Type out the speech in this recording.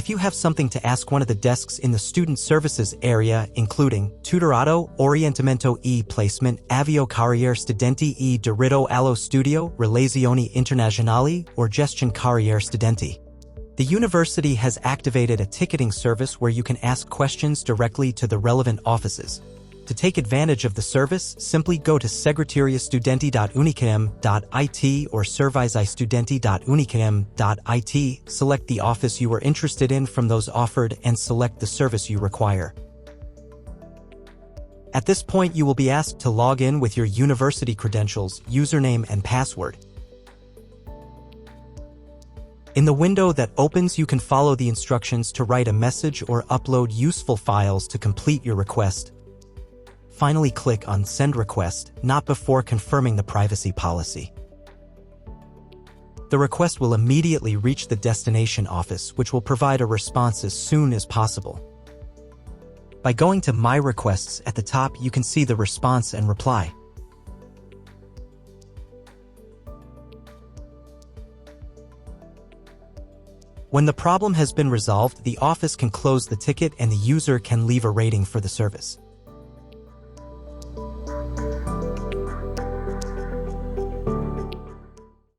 If you have something to ask one of the desks in the student services area, including tutorato, orientamento e placement, avvio, carriere, studenti, diritto, allo, relazioni internazionali, or gestione, carriere, studenti. The university has activated a ticketing service where you can ask questions directly to the relevant offices. To take advantage of the service, simply go to segreteriastudenti.unicam.it or servizistudenti.unicam.it, select the office you are interested in from those offered, and select the service you require. At this point, you will be asked to log in with your university credentials, username, and password. In the window that opens, you can follow the instructions to write a message or upload useful files to complete your request. Finally, click on Send Request, not before confirming the privacy policy. The request will immediately reach the destination office, which will provide a response as soon as possible. By going to My Requests at the top, you can see the response and reply. When the problem has been resolved, the office can close the ticket and the user can leave a rating for the service.